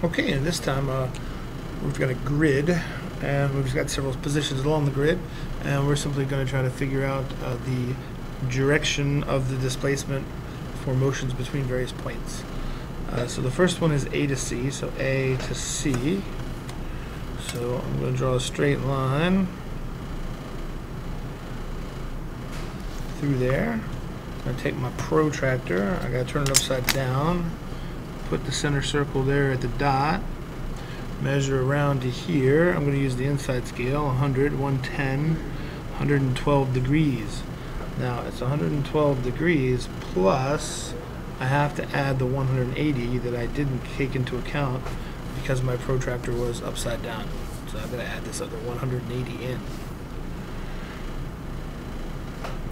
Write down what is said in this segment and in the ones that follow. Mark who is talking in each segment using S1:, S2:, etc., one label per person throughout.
S1: Okay, and this time we've got a grid, and we've got several positions along the grid, and we're simply going to try to figure out the direction of the displacement for motions between various points. So the first one is A to C, so A to C. So I'm going to draw a straight line through there. I'm going to take my protractor, I got to turn it upside down, put the center circle there at the dot, measure around to here. I'm going to use the inside scale, 100, 110, 112 degrees. Now it's 112 degrees plus I have to add the 180 that I didn't take into account because my protractor was upside down. So I'm going to add this other 180 in.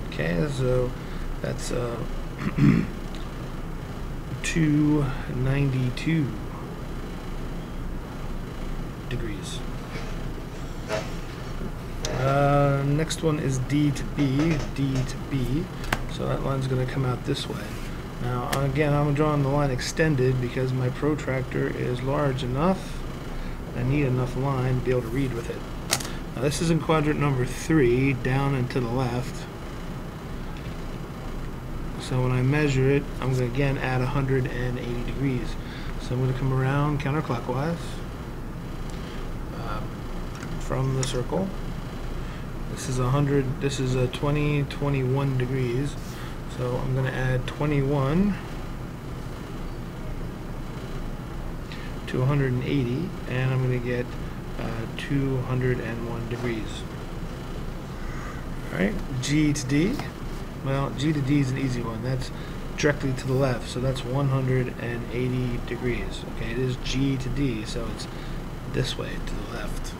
S1: Okay, so that's 292 degrees. Next one is D to B, so that line's going to come out this way. Now again, I'm drawing the line extended because my protractor is large enough. I need enough line to be able to read with it. Now this is in quadrant number 3, down and to the left. So when I measure it, I'm going to again add 180 degrees. So I'm going to come around counterclockwise from the circle. This is 100. This is a 21 degrees. So I'm going to add 21 to 180, and I'm going to get 201 degrees. All right, G to D. Well, G to D is an easy one. That's directly to the left, so that's 180 degrees. Okay, it is G to D, so it's this way to the left.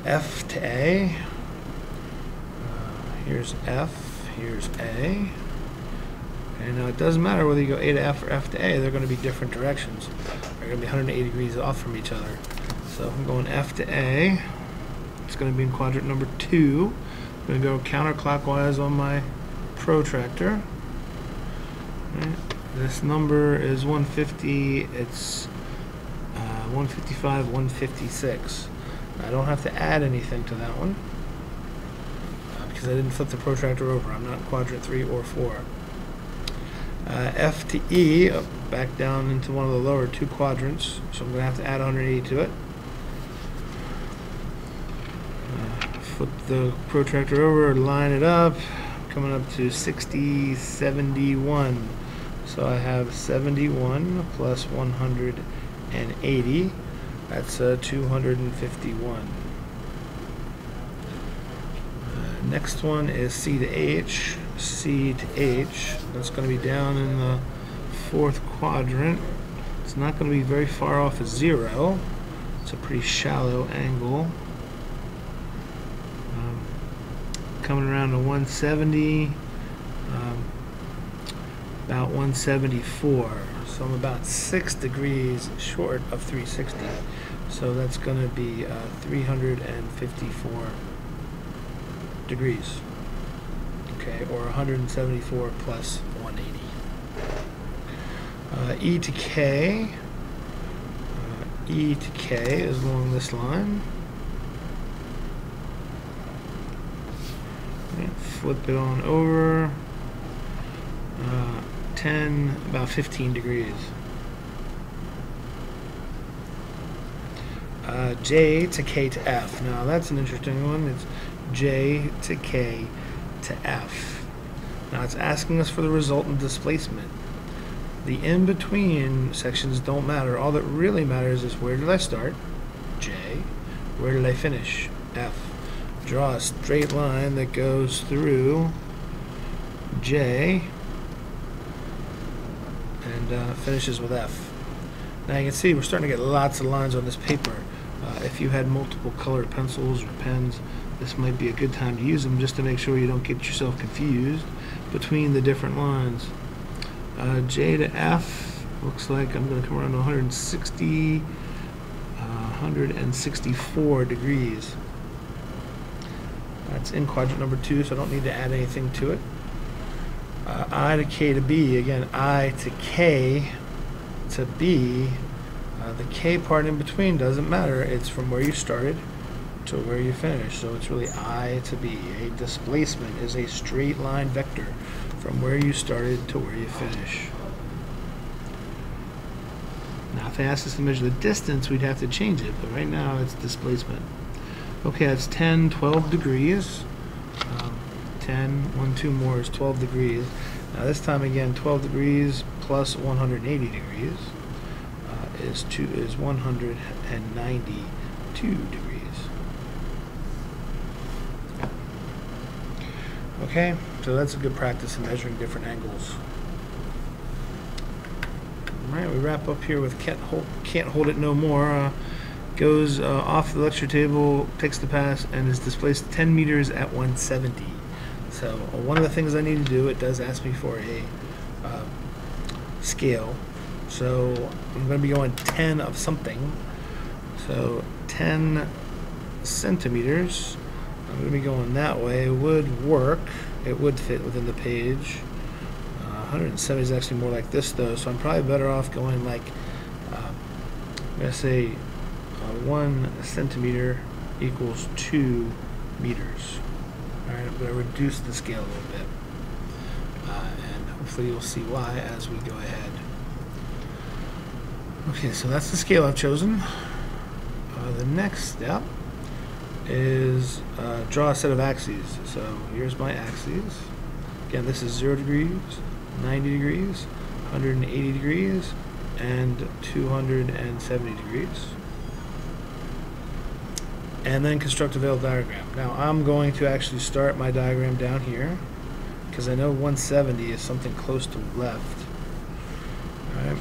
S1: F to A. Here's F, here's A. And now it doesn't matter whether you go A to F or F to A, they're going to be different directions. They're going to be 180 degrees off from each other. So if I'm going F to A, it's going to be in quadrant number 2. I'm going to go counterclockwise on my protractor. Right. This number is 150, it's 155, 156. I don't have to add anything to that one because I didn't flip the protractor over. I'm not in quadrant 3 or 4. F to E, back down into one of the lower 2 quadrants, so I'm going to have to add 180 to it. Flip the protractor over, line it up, coming up to 60, 71. So I have 71 plus 180, that's 251. Next one is C to H. C to H, that's going to be down in the 4th quadrant. It's not going to be very far off of 0. It's a pretty shallow angle. Coming around to 170, about 174. So I'm about 6 degrees short of 360. So that's going to be 354 degrees. Okay, or 174 plus 180. E to K. E to K is along this line. Flip it on over. 10, about 15 degrees. J to K to F. Now that's an interesting one. It's J to K to F. Now it's asking us for the resultant displacement. The in-between sections don't matter. All that really matters is where did I start? J. Where did I finish? F. Draw a straight line that goes through J and finishes with F. Now you can see we're starting to get lots of lines on this paper. If you had multiple colored pencils or pens, this might be a good time to use them just to make sure you don't get yourself confused between the different lines. J to F looks like I'm going to come around to 160, 164 degrees. That's in quadrant number 2, so I don't need to add anything to it. I to K to B, again, I to K to B, The K part in between doesn't matter. It's from where you started to where you finish. So it's really I to B. A displacement is a straight line vector from where you started to where you finish. Now if they asked us to measure the distance, we'd have to change it, but right now it's displacement. Okay, that's 10, 12 degrees. 10, 1, 2 more is 12 degrees. Now this time again, 12 degrees plus 180 degrees is 192 degrees. Okay, so that's a good practice in measuring different angles. Alright, we wrap up here with can't hold it no more. Goes off the lecture table, takes the pass, and is displaced 10 meters at 170. So one of the things I need to do, it does ask me for a scale. So I'm going to be going 10 of something. So 10 centimeters. I'm going to be going that way. It would work. It would fit within the page. 170 is actually more like this though, so I'm probably better off going like, I'm going to say 1 centimeter equals 2 meters. Alright, I'm going to reduce the scale a little bit. And hopefully you'll see why as we go ahead. Okay, so that's the scale I've chosen. The next step is draw a set of axes. So here's my axes. Again, this is 0 degrees, 90 degrees, 180 degrees, and 270 degrees. And then construct a Veil diagram. Now I'm going to actually start my diagram down here because I know 170 is something close to left. Alright.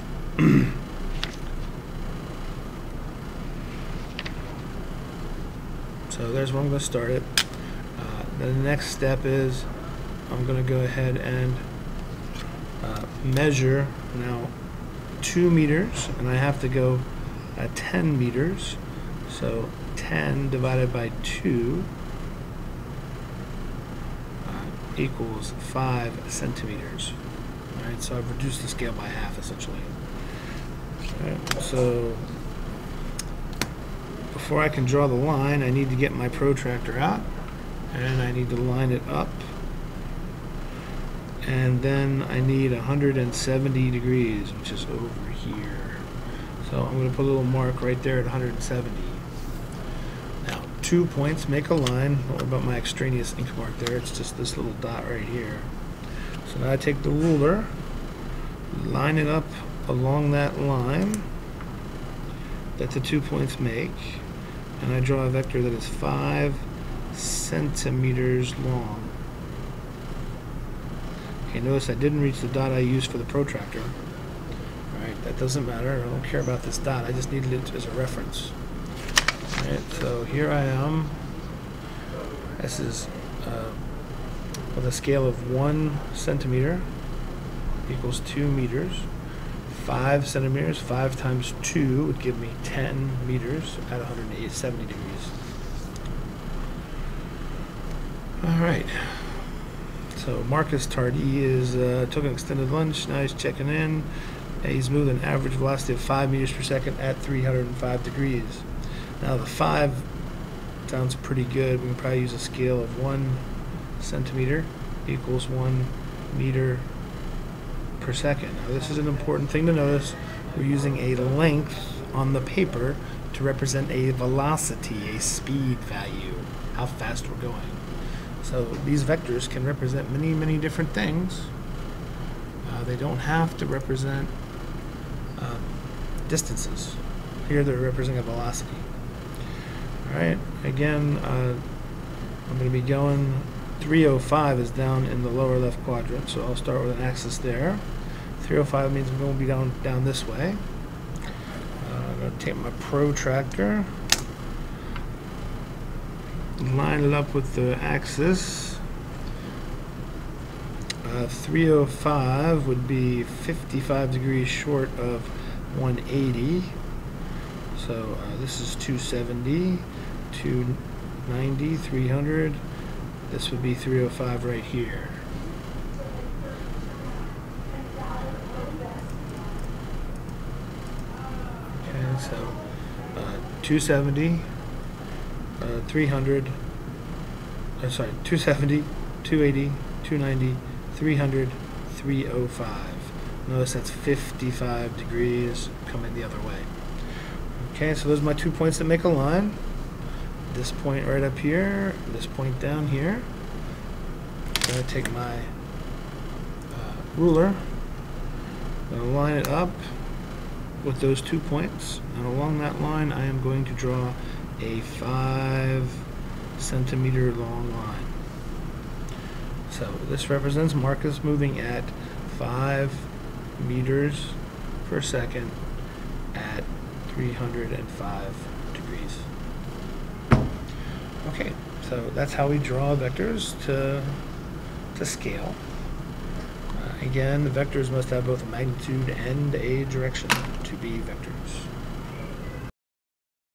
S1: So there's where I'm going to start it. The next step is I'm going to go ahead and measure now 2 meters, and I have to go at 10 meters. So 10 divided by 2 equals 5 centimeters. Alright, so I've reduced the scale by half essentially. Alright, so before I can draw the line, I need to get my protractor out, and I need to line it up, and then I need 170 degrees, which is over here. So I'm going to put a little mark right there at 170. Now 2 points make a line. Don't worry about my extraneous ink mark there, it's just this little dot right here. So now I take the ruler, line it up along that line that the 2 points make, and I draw a vector that is 5 centimeters long. Okay, notice I didn't reach the dot I used for the protractor. Alright, that doesn't matter. I don't care about this dot. I just needed it as a reference. Alright, so here I am. This is with a scale of 1 centimeter equals 2 meters. 5 centimeters, 5 times 2 would give me 10 meters at 170 degrees. Alright, so Marcus Tardy took an extended lunch, now he's checking in. He's moved an average velocity of 5 meters per second at 305 degrees. Now the 5 sounds pretty good. We can probably use a scale of 1 centimeter equals 1 meter per second. Now this is an important thing to notice. We're using a length on the paper to represent a velocity, a speed value, how fast we're going. So these vectors can represent many, many different things. They don't have to represent distances. Here they're representing a velocity. Alright, again, I'm going to be going 305 is down in the lower left quadrant, so I'll start with an axis there. 305 means I'm going to be down this way. I'm going to take my protractor, line it up with the axis. 305 would be 55 degrees short of 180. So this is 270, 290, 300. This would be 305 right here. Okay, So 270, 300, sorry, 270, 280, 290, 300, 305. Notice that's 55 degrees coming the other way. Okay, so those are my 2 points that make a line. This point right up here, this point down here. I'm going to take my ruler, I'm going to line it up with those 2 points, and along that line I am going to draw a 5 centimeter long line. So this represents Marcus moving at 5 meters per second at 305 degrees. Okay, so that's how we draw vectors to scale. Again, the vectors must have both a magnitude and a direction to be vectors.